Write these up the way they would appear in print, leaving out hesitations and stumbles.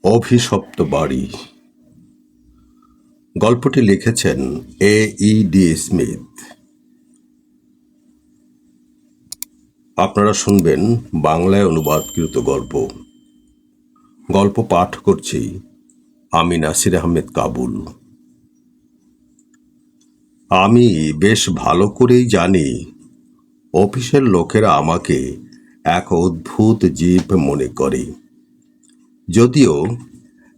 অভিশপ্ত বাড়ি। গল্পটি লিখেছেন A.E.D. স্মিথ। আপনারা শুনবেন বাংলায় অনুবাদকৃত গল্প। গল্প পাঠ করছি আমি নাসির আহমেদ কাবুল। আমি বেশ ভালো করেই জানি অফিসের লোকেরা আমাকে এক অদ্ভুত জীব মনে করে। যদিও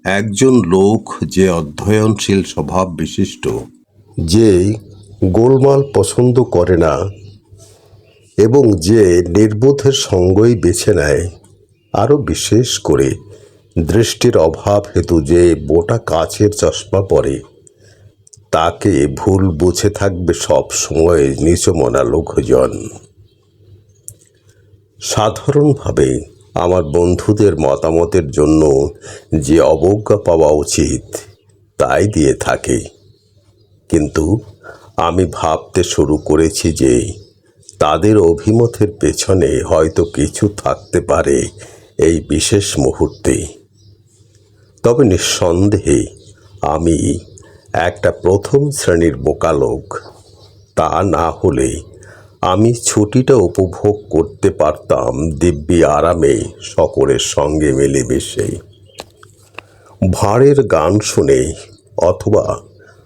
একজন লোক যে অধ্যয়নশীল স্বভাব বিশিষ্ট, যে গোলমাল পছন্দ করে না এবং যে নির্বোধের সঙ্গই বেছে নেয়, আরও বিশেষ করে দৃষ্টির অভাব হেতু যে মোটা কাচের চশমা পরে, তাকে ভুল বুঝে থাকবে সব সময় নিচুমনা লোকজন। সাধারণভাবে আমার বন্ধুদের মতামতের জন্য যে অবজ্ঞা পাওয়া উচিত তাই দিয়ে থাকে, কিন্তু আমি ভাবতে শুরু করেছি যে তাদের অভিমতের পেছনে হয়তো কিছু থাকতে পারে এই বিশেষ মুহূর্তে। তবে নিঃসন্দেহে আমি একটা প্রথম শ্রেণীর বোকা লোক। তা না হলে আমি ছুটিটা উপভোগ করতে পারতাম দিব্যি আরামে সকলের সঙ্গে মিলেমিশে, ভাঁড়ের গান শুনে অথবা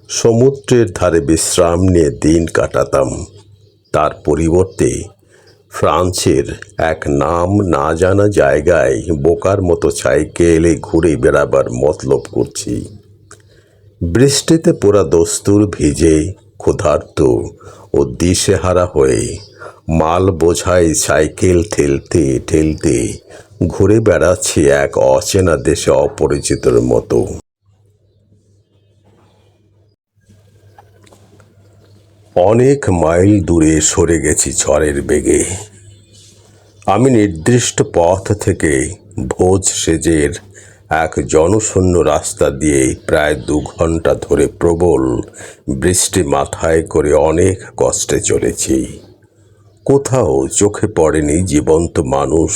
সমুদ্রের ধারে বিশ্রাম নিয়ে দিন কাটাতাম। তার পরিবর্তে ফ্রান্সের এক নাম না জানা জায়গায় বোকার মতো সাইকেলে ঘুরে বেড়াবার মতলব করছি। বৃষ্টিতে পোড়া দস্তুর ভিজে, ক্ষুধার্ত ও দিশেহারা হয়ে মাল বোঝাই সাইকেল ঠেলতে ঠেলতে ঘুরে বেড়াচ্ছি এক অচেনা দেশে অপরিচিতর মতো। অনেক মাইল দূরে সরে গেছি ঝড়ের বেগে। আমি নির্দিষ্ট পথ থেকে ভোজ সেজের এক জনশূন্য রাস্তা দিয়ে প্রায় 2 ঘন্টা ধরে প্রবল বৃষ্টি মাথায় করে অনেক কষ্টে চলেছি। কোথাও চোখে পড়েনি জীবন্ত মানুষ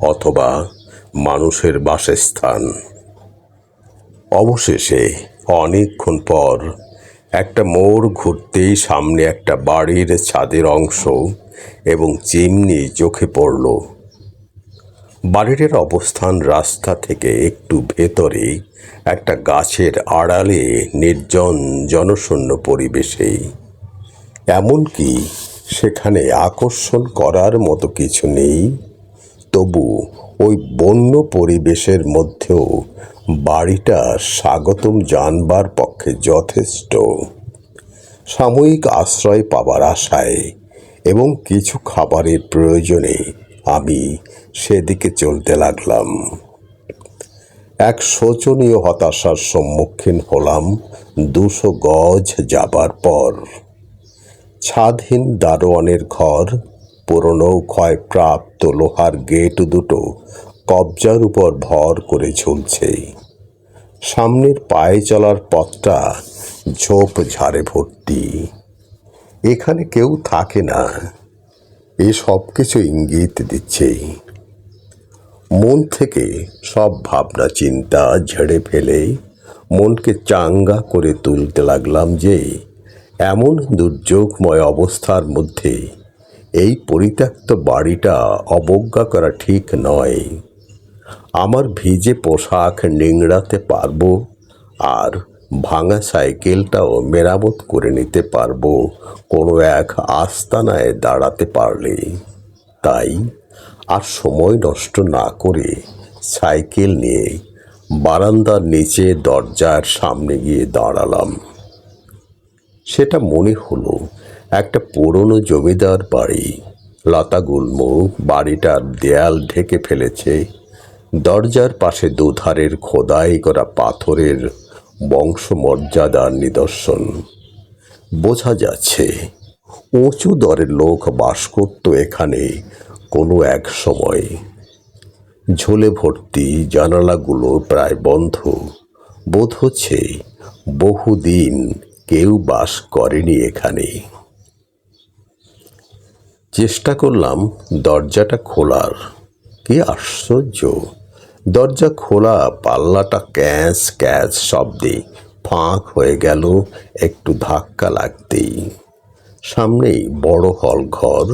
অথবা মানুষের বাসস্থান। অবশেষে অনেকক্ষণ পর একটা মোড় ঘুরতেই সামনে একটা বাড়ির ছাদের অংশ এবং চিমনি চোখে পড়ল। বাড়িটার অবস্থান রাস্তা থেকে একটু ভেতরে একটা গাছের আড়ালে, নির্জন জনশূন্য পরিবেশে। এমনকি সেখানে আকর্ষণ করার মতো কিছু নেই, তবু ওই বন্য পরিবেশের মধ্যেও বাড়িটা স্বাগতম জানবার পক্ষে যথেষ্ট। সাময়িক আশ্রয় পাবার আশায় এবং কিছু খাবারের প্রয়োজনে আমি সেদিকে চলতে লাগলাম। এক শোচনীয় হতাশার সম্মুখীন হলাম 200 গজ যাবার পর। ছাদহীন দারোয়ানের ঘর, পুরনো ক্ষয়প্রাপ্ত লোহার গেট দুটো কবজার উপর ভর করে ঝুলছে। সামনের পায়ে চলার পথটা ঝোপ ঝাড়ে ভর্তি। এখানে কেউ থাকে না, এ সব কিছু ইঙ্গিত দিচ্ছে। মন থেকে সব ভাবনা চিন্তা ঝেড়ে ফেলে মনকে চাঙ্গা করে তুলতে লাগলাম যে এমন দুর্যোগময় অবস্থার মধ্যে এই পরিত্যক্ত বাড়িটা অবজ্ঞা করা ঠিক নয়। আমার ভিজে পোশাক নিংড়াতে পারবো আর ভাঙা সাইকেলটাও মেরামত করে নিতে পারবো কোনো এক আস্তানায় দাঁড়াতে পারলে। তাই আর সময় নষ্ট না করে সাইকেল নিয়ে বারান্দার নিচে দরজার সামনে গিয়ে দাঁড়ালাম। সেটা মনে হলো একটা পুরনো জমিদার বাড়ি। লতাগুল্ম বাড়িটার দেয়াল ঢেকে ফেলেছে। দরজার পাশে দুধারের খোদাই করা পাথরের বংশমর্যাদার নিদর্শন। বোঝা যাচ্ছে উঁচু দরের লোক বাস করত এখানে কোনো এক সময়। ঝোলে ভর্তি জানালাগুলো প্রায় বন্ধ। বোধ হচ্ছে বহুদিন কেউ বাস করেনি এখানে। চেষ্টা করলাম দরজাটা খোলার। কি আশ্চর্য! দরজা খোলা, পাল্লাটা ক্যাঁচ ক্যাঁচ শব্দে ফাঁক হয়ে গেল একটু ধাক্কা লাগতেই। সামনেই বড় হল ঘর,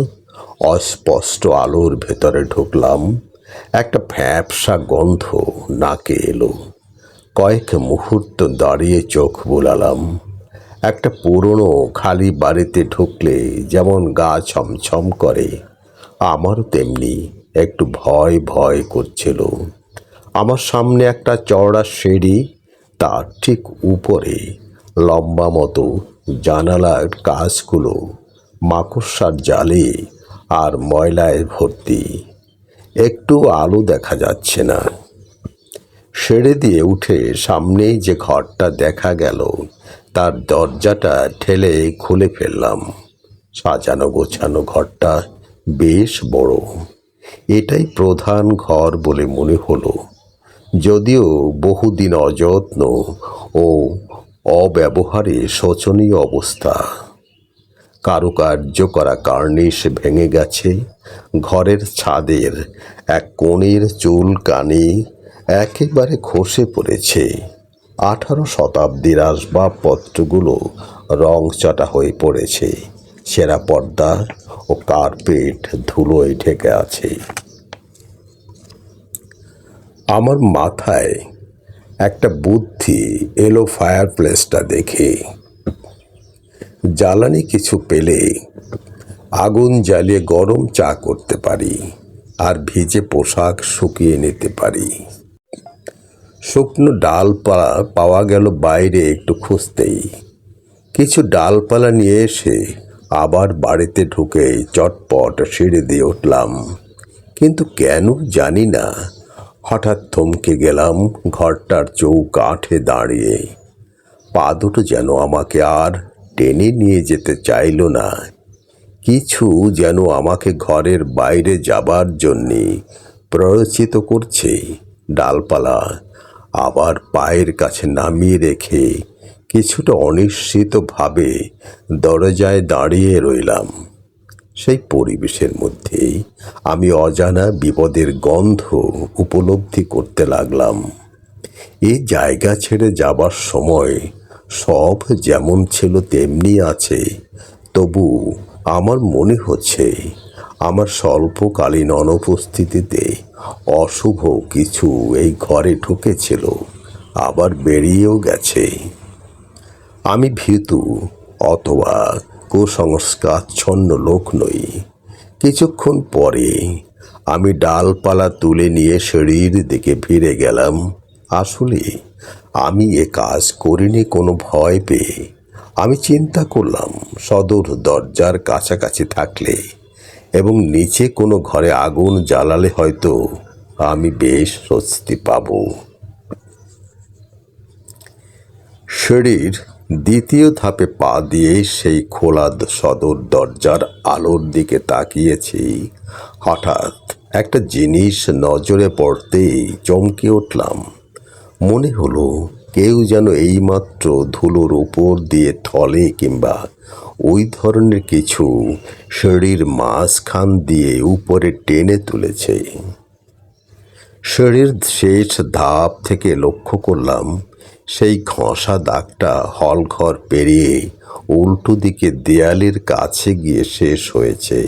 অস্পষ্ট আলোর ভেতরে ঢুকলাম। একটা ভ্যাপসা গন্ধ নাকে এলো। কয়েক মুহূর্ত দাঁড়িয়ে চোখ বুলালাম। একটা পুরনো খালি বাড়িতে ঢুকলে যেমন গা ছমছম করে, আমারও তেমনি একটু ভয় ভয় করছিল। আমার সামনে একটা চওড়া সিঁড়ি, তার ঠিক উপরে লম্বা মতো জানালার কাঁচগুলো মাকড়সার জালে আর ময়লায় ভর্তি। একটু আলো দেখা যাচ্ছে না। সিঁড়ি দিয়ে উঠে সামনেই যে ঘরটা দেখা গেল, তার দরজাটা ঠেলে খুলে ফেললাম। সাজানো গোছানো ঘরটা বেশ বড়। এটাই প্রধান ঘর বলে মনে হলো, যদিও বহুদিন অযত্ন ও অব্যবহারে শোচনীয় অবস্থা। কারুকার্য করা কার্নিশ ভেঙে গেছে। ঘরের ছাদের এক কোণের চুলকানি একেবারে খসে পড়েছে। 18 শতাব্দীর আসবাবপত্রগুলো রংচটা হয়ে পড়েছে। ছেঁড়া পর্দা ও কার্পেট ধুলোয় ঢেকে আছে। আমার মাথায় একটা বুদ্ধি এলো ফায়ারপ্লেসটা দেখে। জ্বালানি কিছু পেলে আগুন জ্বালিয়ে গরম চা করতে পারি, আর ভিজে পোশাক শুকিয়ে নিতে পারি। শুকনো ডালপালা পাওয়া গেল বাইরে একটু খুঁজতেই। কিছু ডালপালা নিয়ে এসে আবার বাড়িতে ঢুকে চটপট সিঁড়ি দিয়ে উঠলাম। কিন্তু কেন জানি না, হঠাৎ থমকে গেলাম ঘরটার চৌকাঠে দাঁড়িয়ে। পা দুটো যেন আমাকে আর টেনে নিয়ে যেতে চাইল না। কিছু যেন আমাকে ঘরের বাইরে যাবার জন্যে প্ররোচিত করছে। ডালপালা আবার পায়ের কাছে নামিয়ে রেখে কিছুটা অনিশ্চিতভাবে দরজায় দাঁড়িয়ে রইলাম। সেই পরিবেশের মধ্যেই আমি অজানা বিপদের গন্ধ উপলব্ধি করতে লাগলাম। এই জায়গা ছেড়ে যাবার সময় সব যেমন ছিল তেমনি আছে, তবু আমার মনে হচ্ছে আমার স্বল্পকালীন অনুপস্থিতিতে অশুভ কিছু এই ঘরে ঢুকেছিল, আবার বেরিয়েও গেছে। আমি ভীতু অথবা কুসংস্কারাচ্ছন্ন লোক নই। কিছুক্ষণ পরে আমি ডালপালা তুলে নিয়ে সিঁড়ির দিকে ফিরে গেলাম। আসলে আমি এ কাজ করিনি কোনো ভয় পেয়ে। আমি চিন্তা করলাম, সদর দরজার কাছাকাছি থাকলে এবং নিচে কোনো ঘরে আগুন জ্বালালে হয়তো আমি বেশ স্বস্তি পাব। সিঁড়ির দ্বিতীয় ধাপে পা দিয়ে সেই খোলা সদর দরজার আলোর দিকে তাকিয়েছি। হঠাৎ একটা জিনিস নজরে পড়তেই চমকে উঠলাম। মনে হলো কেউ যেন এইমাত্র ধুলোর উপর দিয়ে থলে কিংবা ওই ধরনের কিছু সিঁড়ির মাঝখান দিয়ে উপরে টেনে তুলেছে। সিঁড়ির শেষ ধাপ থেকে লক্ষ্য করলাম সেই ঘষা দাগটা হলঘর পেরিয়ে উল্টো দিকে দেয়ালের কাছে গিয়ে শেষ হয়েছে।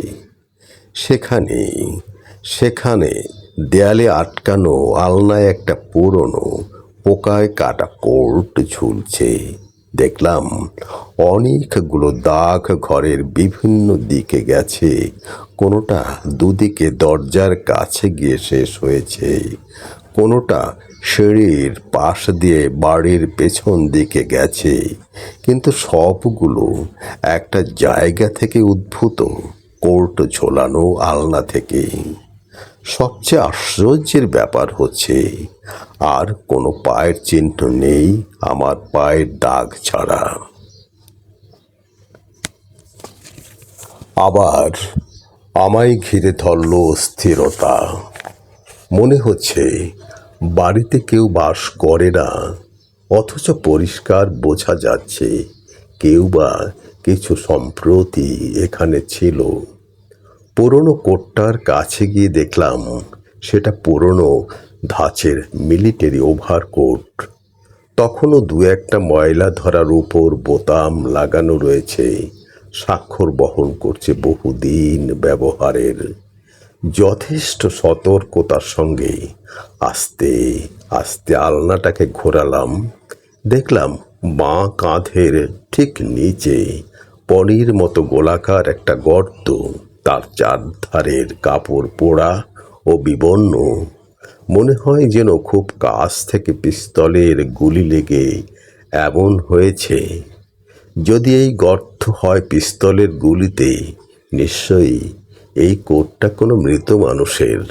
সেখানে দেয়ালে আটকানো আলনায় একটা পুরনো পোকায় কাটা কোট ঝুলছে। দেখলাম অনেকগুলো দাগ ঘরের বিভিন্ন দিকে গেছে। কোনোটা দুদিকে দরজার কাছে গিয়ে শেষ হয়েছে, কোনোটা সিঁড়ির পাশ দিয়ে বাড়ির পেছন দিকে গেছে, কিন্তু সবগুলো একটা জায়গা থেকে উদ্ভূত, কোট ঝোলানো আলনা থেকে। সবচেয়ে আশ্চর্যের ব্যাপার হচ্ছে আর কোনো পায়ের চিহ্ন নেই আমার পায়ের দাগ ছাড়া। আবার আমায় ঘিরে ধরল স্থিরতা। মনে হচ্ছে বাড়িতে কেউ বাস করে না, অথচ পরিষ্কার বোঝা যাচ্ছে কেউ বা কিছু সম্প্রতি এখানে ছিল। পুরনো কোটটার কাছে গিয়ে দেখলাম সেটা পুরনো ধাঁচের মিলিটারি ওভারকোট। তখনও দু একটা ময়লা ধরার উপর বোতাম লাগানো রয়েছে, স্বাক্ষর বহন করছে বহুদিন ব্যবহারের। যথেষ্ট সতর্কতার সঙ্গে আস্তে আস্তে আলনাটাকে ঘোরালাম। দেখলাম বাঁ কাঁধের ঠিক নিচে পনির মতো গোলাকার একটা গর্ত, তার চারধারের কাপড় পোড়া ও বিবর্ণ। মনে হয় যেন খুব কাছ থেকে পিস্তলের গুলি লেগে এমন হয়েছে। যদি এই গর্ত হয় পিস্তলের গুলিতে, নিশ্চয়ই এই কোটটা কোনো মৃত মানুষের।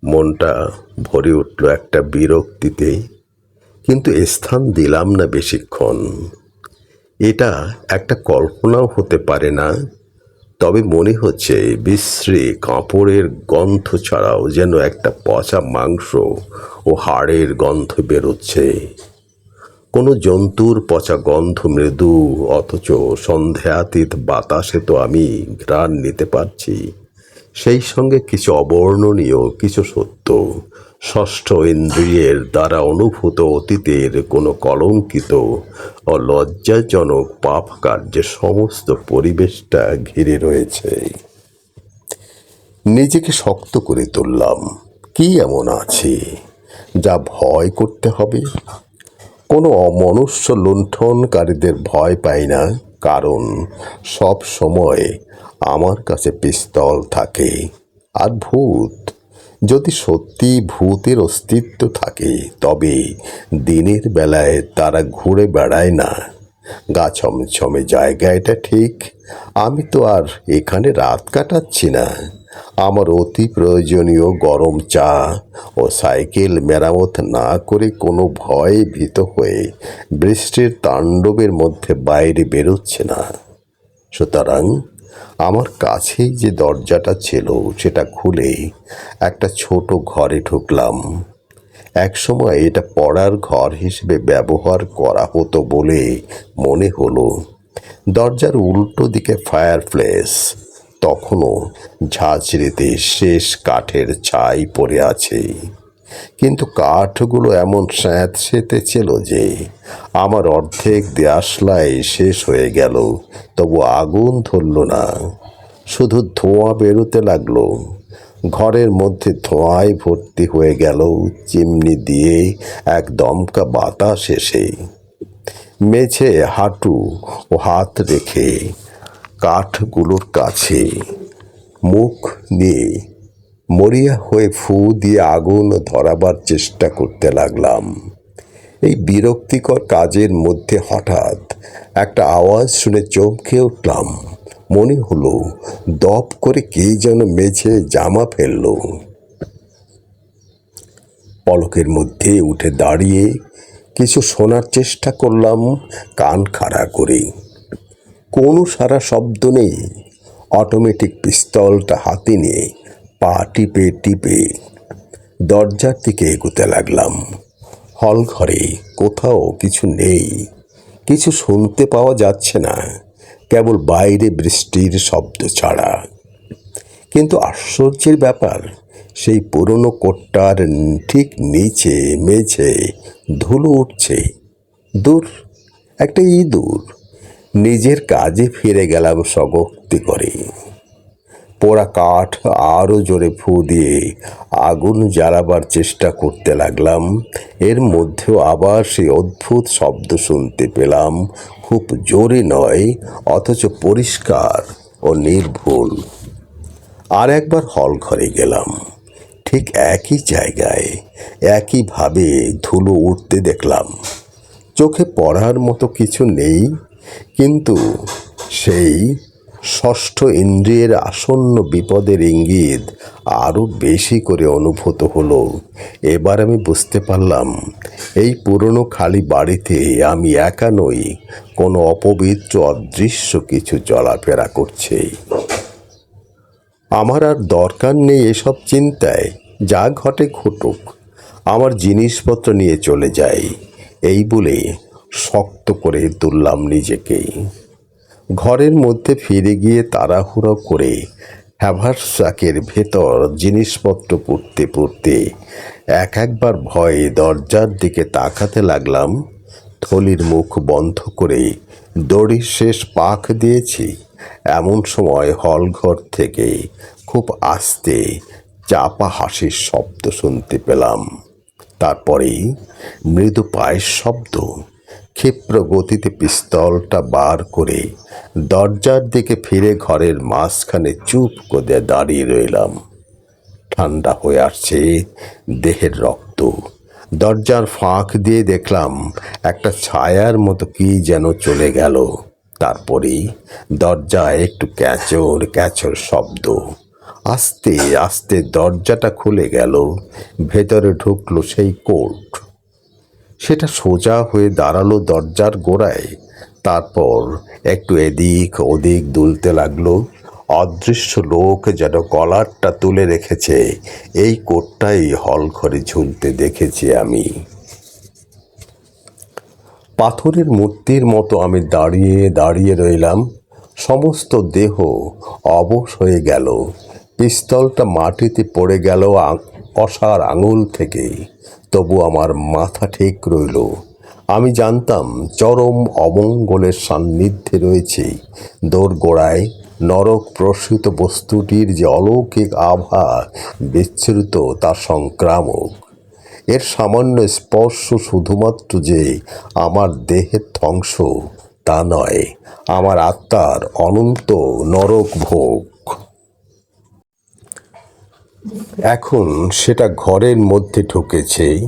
মনটা ভরে উঠল একটা বিরক্তিতে, কিন্তু স্থান দিলাম না বেশিক্ষণ। এটা একটা কল্পনাও হতে পারে না, তবে মনে হচ্ছে বিশ্রী কাপড়ের গন্ধ ছাড়াও যেন একটা পচা মাংস ও হাড়ের গন্ধ বেরোচ্ছে। কোনো জন্তুর পচা গন্ধ মৃদু, অথচ সন্ধ্যাতীত বাতাসে তো আমি ঘ্রাণ নিতে পারছি। সেই সঙ্গে কিছু অবর্ণনীয়, কিছু সত্য, ষষ্ঠ ইন্দ্রিয়ের দ্বারা অনুভূত অতীতের কোনো কলঙ্কিত ও লজ্জাজনক পাপ কার্যের সমস্ত পরিবেশটা ঘিরে রয়েছে। নিজেকে শক্ত করে তুললাম। কি এমন আছে যা ভয় করতে হবে? কোনো অমনুষ্য লুণ্ঠনকারীদের ভয় পাই না, কারণ সব সময় আমার কাছে পিস্তল থাকে। আর ভূত, যদি সত্যি ভূতের অস্তিত্ব থাকে, তবে দিনের বেলায় তারা ঘুরে বেড়ায় না। গা ছমছমে জায়গা এটা ঠিক। আমি তো আর এখানে রাত কাটাচ্ছি না। আমার অতি প্রয়োজনীয় গরম চা ও সাইকেল মেরামত না করে কোনো ভয়ে ভীত হয়ে বৃষ্টির তাণ্ডবের মধ্যে বাইরে বেরোচ্ছে না। সুতরাং আমার কাছেই যে দরজাটা ছিল সেটা খুলে একটা ছোট ঘরে ঢুকলাম। একসময় এটা পড়ার ঘর হিসেবে ব্যবহার করা হতো বলে মনে হলো। দরজার উল্টো দিকে ফায়ারপ্লেস, তখনও ঝাঁঝরিতে শেষ কাঠের ছাই পড়ে আছে, কিন্তু কাঠগুলো এমন স্যাঁতসেঁতে ছিল যে আমার অর্ধেক দেশলাই শেষ হয়ে গেল, তবু আগুন ধরল না, শুধু ধোঁয়া বেরোতে লাগলো। ঘরের মধ্যে ধোঁয়ায় ভর্তি হয়ে গেল, চিমনি দিয়ে এক দমকা বাতাস এসে। মেঝে হাঁটু ও হাত রেখে কাঠগুলোর কাছে মুখ নিয়ে মরিয়া হয়ে ফু দিয়ে আগুন ধরাবার চেষ্টা করতে লাগলাম। এই বিরক্তিকর কাজের মধ্যে হঠাৎ একটা আওয়াজ শুনে চমকে উঠলাম। মনে হলো দপ করে কে যেন মেঝে জামা ফেলল। পলকের মধ্যে উঠে দাঁড়িয়ে কিছু শোনার চেষ্টা করলাম, কান খাড়া করে। কোনো সারা শব্দ নেই। অটোমেটিক পিস্তলটা হাতে নিয়ে পা টিপে টিপে দরজার দিকে এগোতে লাগলাম। হল ঘরে কোথাও কিছু নেই, কিছু শুনতে পাওয়া যাচ্ছে না, কেবল বাইরে বৃষ্টির শব্দ ছাড়া। কিন্তু আশ্চর্যের ব্যাপার, সেই পুরনো কোটটার ঠিক নিচে মেঝে ধুলো উঠছে। দূর, একটা ইঁদুর। নিজের কাজে ফিরে গেলাম স্বগক্তি করে। পোড়া কাঠ আরও জোরে ফু দিয়ে আগুন জ্বালাবার চেষ্টা করতে লাগলাম। এর মধ্যেও আবার সেই অদ্ভুত শব্দ শুনতে পেলাম, খুব জোরে নয়, অথচ পরিষ্কার ও নির্ভুল। আর একবার হল ঘরে গেলাম। ঠিক একই জায়গায় একইভাবে ধুলো উঠতে দেখলাম। চোখে পড়ার মতো কিছু নেই, কিন্তু সেই ষষ্ঠ ইন্দ্রিয়ের আসন্ন বিপদের ইঙ্গিত আরও বেশি করে অনুভূত হলো। এবার আমি বুঝতে পারলাম, এই পুরনো খালি বাড়িতে আমি একা নই, কোনো অপবিত্র অদৃশ্য কিছু চলাফেরা করছে। আমার আর দরকার নেই এসব চিন্তায়। যা ঘটে ঘটুক, আমার জিনিসপত্র নিয়ে চলে যাই, এই বলে শক্ত করে তুললাম নিজেকে। ঘরের মধ্যে ফিরে গিয়ে তাড়াহুড়ো করে হ্যাভারস্যাকের ভেতর জিনিসপত্র পড়তে পড়তে একবার ভয়ে দরজার দিকে তাকাতে লাগলাম। থলির মুখ বন্ধ করে দড়ির শেষ পাক দিয়েছি। এমন সময় হলঘর থেকে খুব আস্তে চাপা হাসির শব্দ শুনতে পেলাম। তারপরেই মৃদু পায়ের শব্দ। ক্ষিপ্র গতিতে পিস্তলটা বার করে দরজার দিকে ফিরে ঘরের মাঝখানে চুপ করে দাঁড়িয়ে রইলাম। ঠান্ডা হয়ে আসছে দেহের রক্ত। দরজার ফাঁক দিয়ে দেখলাম একটা ছায়ার মতো কি যেন চলে গেল। তারপরেই দরজায় একটু ক্যাচর ক্যাচর শব্দ। আস্তে আস্তে দরজাটা খুলে গেল। ভেতরে ঢুকলো সেই কোট। সেটা সোজা হয়ে দাঁড়ালো দরজার গোড়ায়। তারপর একটু এদিক ওদিক দুলতে লাগলো। অদৃশ্য লোক যেন কলারটা তুলে রেখেছে। এই কোটটাই হলঘরে ঝুলতে দেখেছি আমি। পাথরের মূর্তির মতো আমি দাঁড়িয়ে দাঁড়িয়ে রইলাম। সমস্ত দেহ অবশ হয়ে গেল। পিস্তলটা মাটিতে পড়ে গেল কষার আঙুল থেকে। তবু আমার মাথা ঠিক রইল। আমি জানতাম চরম অমঙ্গলের সান্নিধ্যে রয়েছে। দোরগোড়ায় নরক প্রসূত বস্তুটির যে অলৌকিক আভা বিচ্ছুরিত তা সংক্রামক। এর সামান্য স্পর্শ শুধুমাত্র যে আমার দেহের ধ্বংস তা নয়, আমার আত্মার অনন্ত নরক ভোগ। এখন সেটা ঘরের মধ্যে ঢুকেছে।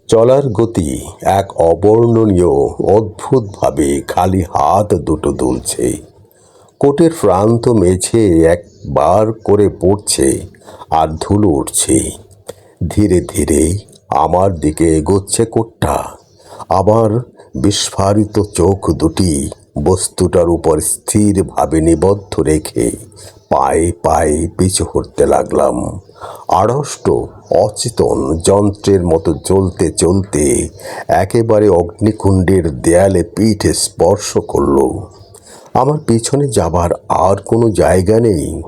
চলার গতি এক অবর্ণনীয় অদ্ভুতভাবে খালি হাত দুটো দুলছে। কোটের প্রান্ত মেঝে একবার করে পড়ছে আর ধুলো উঠছে। ধীরে ধীরে আমার দিকে এগোচ্ছে কোটটা। আবার বিস্ফারিত চোখ দুটি বস্তুটার উপর স্থিরভাবে নিবদ্ধ রেখে পায়ে পায়ে পিছু হটতে লাগলাম। আড়ষ্ট অচেতন যন্ত্রের মতো চলতে চলতে একেবারে অগ্নিকুণ্ডের দেয়ালে পিঠ স্পর্শ করলো। আমার পিছনে যাবার আর কোনো জায়গা নেই।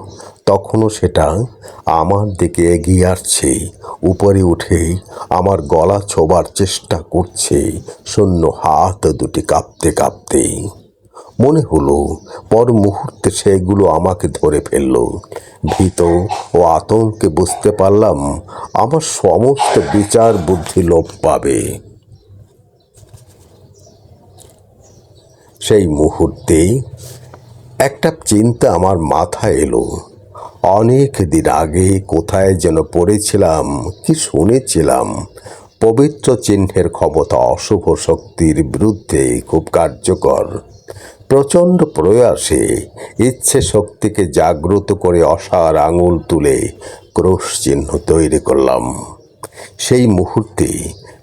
তখনও সেটা আমার দিকে এগিয়ে আসছে। উপরে উঠে আমার গলা ছোবার চেষ্টা করছে, শূন্য হাত দুটি কাঁপতে কাঁপতে। মনে হলো পর মুহূর্তে সেগুলো আমাকে ধরে ফেলল। ভীত ও আতঙ্কে বুঝতে পারলাম আমার সমস্ত বিচার বুদ্ধি লোপ পাবে। সেই মুহূর্তে একটা চিন্তা আমার মাথায় এলো। অনেক দিন আগে কোথায় যেন পড়েছিলাম কি শুনেছিলাম, পবিত্র চিহ্নের ক্ষমতা অশুভ শক্তির বিরুদ্ধে খুব কার্যকর। প্রচণ্ড প্রয়াসে ইচ্ছে শক্তিকে জাগ্রত করে অসার আঙুল তুলে ক্রুশ চিহ্ন তৈরি করলাম। সেই মুহূর্তে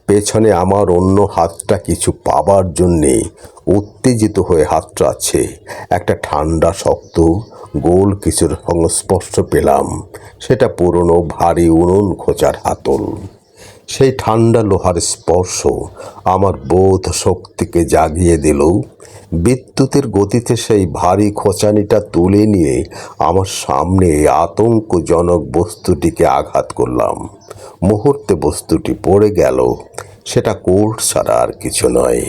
পেছনে আমার অন্য হাতটা কিছু পাবার জন্যে উত্তেজিত হয়ে হাতড়াচ্ছে। একটা ঠান্ডা শক্ত গোল কিছুর সংস্পর্শ পেলাম। সেটা পুরনো ভারী উনুন খোঁচার হাতল। সেই ঠান্ডা লোহার স্পর্শ আমার বোধ শক্তিকে জাগিয়ে দিল। বিদ্যুতের গতিতে সেই ভারী খোঁচানিটা তুলে নিয়ে আমার সামনে আতঙ্কজনক বস্তুটিকে আঘাত করলাম। মুহূর্তে বস্তুটি পড়ে গেল। সেটা কোট ছাড়া আর কিছু নয়।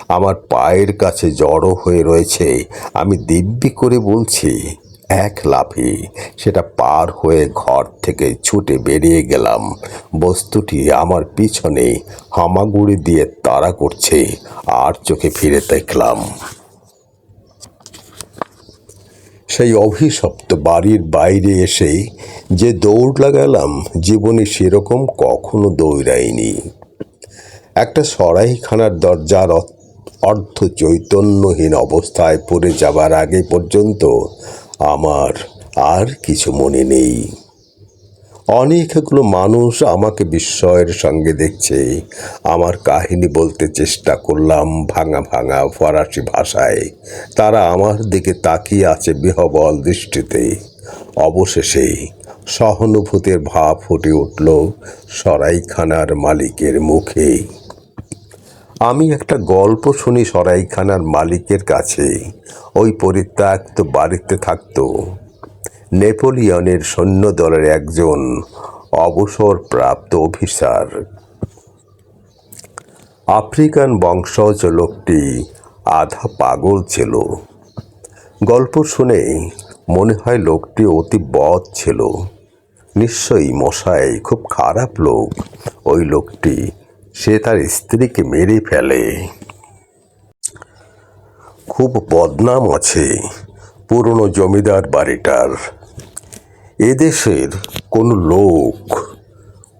আমার পায়ের কাছে জড়ো হয়ে রয়েছে। আমি দিব্যি করে বলছি, এক লাফে সেটা পার হয়ে ঘর থেকে ছুটে বেরিয়ে গেলাম। বস্তুটি আমার পিছনে হামাগুড়ি দিয়ে তাড়া করছে। আর চোখে ফিরে দেখলাম সেই অভিশপ্ত বাড়ির বাইরে এসে যে দৌড় লাগালাম, জীবনে সেরকম কখনো দৌড়াইনি। একটা সরাইখানার দরজার অর্ধ চৈতন্যহীন অবস্থায় পড়ে যাবার আগে পর্যন্ত আমার আর কিছু মনে নেই। অনেকগুলো মানুষ আমাকে বিস্ময়ের সঙ্গে দেখছে। আমার কাহিনী বলতে চেষ্টা করলাম ভাঙা ভাঙা ফরাসি ভাষায়। তারা আমার দিকে তাকিয়ে আছে বিহ্বল দৃষ্টিতে। অবশেষে সহানুভূতির ভাব ফুটে উঠল সরাইখানার মালিকের মুখে। আমি একটা গল্প শুনি সরাইখানার মালিকের কাছে। ওই পরিত্যক্ত বাড়িতে থাকতো নেপোলিয়নের সৈন্যদলের একজন অবসরপ্রাপ্ত অফিসার। আফ্রিকান বংশজ লোকটি আধা পাগল ছিল। গল্প শুনে মনে হয় লোকটি অতি বদ ছিল। নিশ্চয়ই মশাই খুব খারাপ লোক ওই লোকটি, সে তার স্ত্রীকে মেরে ফেলে। খুব বদনাম আছে পুরনো জমিদার বাড়িটার। এদেশের কোনো লোক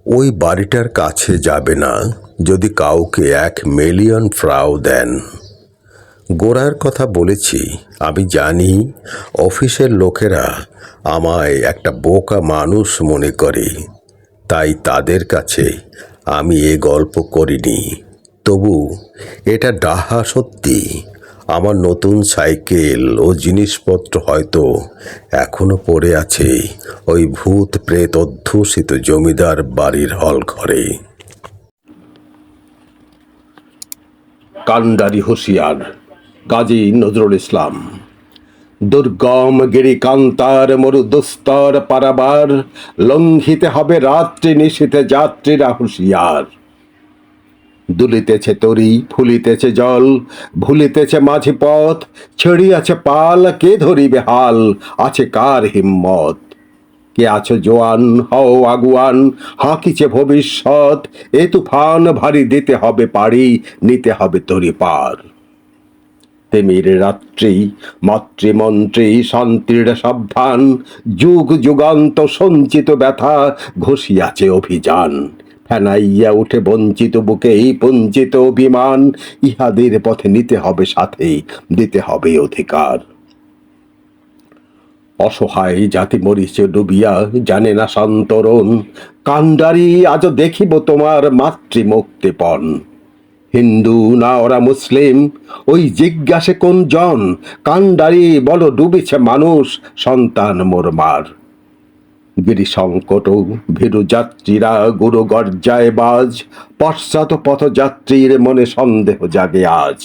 ওই বাড়িটার কাছে যাবে না যদি কাউকে 1,000,000 ফ্রাউ দেন। গোড়ার কথা বলেছি, আমি জানি অফিসের লোকেরা আমায় একটা বোকা মানুষ মনে করে, তাই তাদের কাছে আমি এ গল্প করিনি। তবু এটা ডাহা সত্যি। আমার নতুন সাইকেল ও জিনিসপত্র হয়তো এখনো পড়ে আছে ওই ভূত প্রেত অধ্যুষিত জমিদার বাড়ির হল ঘরে। কান্ডারি হুঁশিয়ার, কাজী নজরুল ইসলাম। দুর্গম গিরিকান্তার মরু দুস্তর পারাবার, লঙ্ঘিতে হবে রাত্রি নিশীথে যাত্রীরা হুঁশিয়ার। দুলিতেছে তরি, ফুলিতেছে জল, ভুলিতেছে মাঝি পথ, ছেড়িয়াছে পাল, কে ধরিবে হাল, আছে কার হিম্মত। কে আছো জোয়ান, হও আগুয়ান, হাঁকিছে ভবিষ্যৎ, এ তুফান ভারী দিতে হবে পাড়ি, নিতে হবে তরি পার। তিমির রাত্রি, মাতৃমন্ত্রী শান্তির সাবধান, যুগ যুগান্ত সঞ্চিত ব্যথা ঘষিয়াছে অভিযান। ফেনাইয়া উঠে বঞ্চিত বুকেই বঞ্চিত অভিমান, ইহাদের পথে নিতে হবে সাথে, দিতে হবে অধিকার। অসহায় জাতি মরিছে ডুবিয়া, জানে না সন্তরণ, কান্ডারি আজ দেখিব তোমার মাতৃমুক্তিপণ। হিন্দু না ওরা মুসলিম, ওই জিজ্ঞাসে কোন জন, কান্ডারি বলো ডুবিছে মানুষ, সন্তান মোরমার। গিরি সংকট ভীরু যাত্রীরা গুরু গর্জায় বাজ, পশ্চাৎ পথযাত্রীর মনে সন্দেহ জাগে আজ।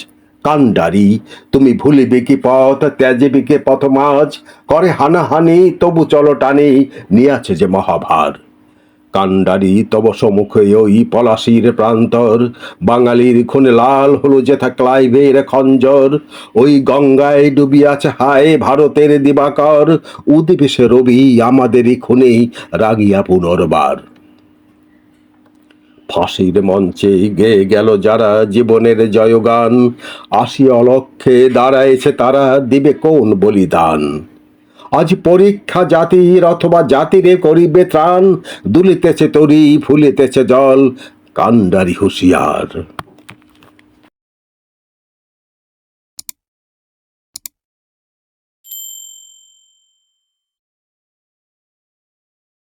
কান্ডারি তুমি ভুলিবে কি পথ, ত্যাজিবে কি পথ মাঝ, করে হানাহানি তবু চলো টানি, নিয়াছে যে মহাভার। কান্ডারি তব সম্মুখে ওই পলাশির প্রান্তর, বাঙালির খুনে লাল হলো যেথা ক্লাইভের খঞ্জর। ওই গঙ্গায় ডুবিয়াছে হায় ভারতের দিবাকর, উদিবে সে রবি আমাদেরই খুনে রাগিয়া পুনর্বার। ফাঁসির মঞ্চে গেয়ে গেল যারা জীবনের জয়গান, আসি অলক্ষ্যে দাঁড়াইছে তারা, দিবে কোন বলিদান। আজ পরীক্ষা জাতির অথবা জাতিরে করিবে ত্রাণ, দুলিতেছে তরি ফুলিতেছে জল, কান্ডারি হুঁশিয়ার।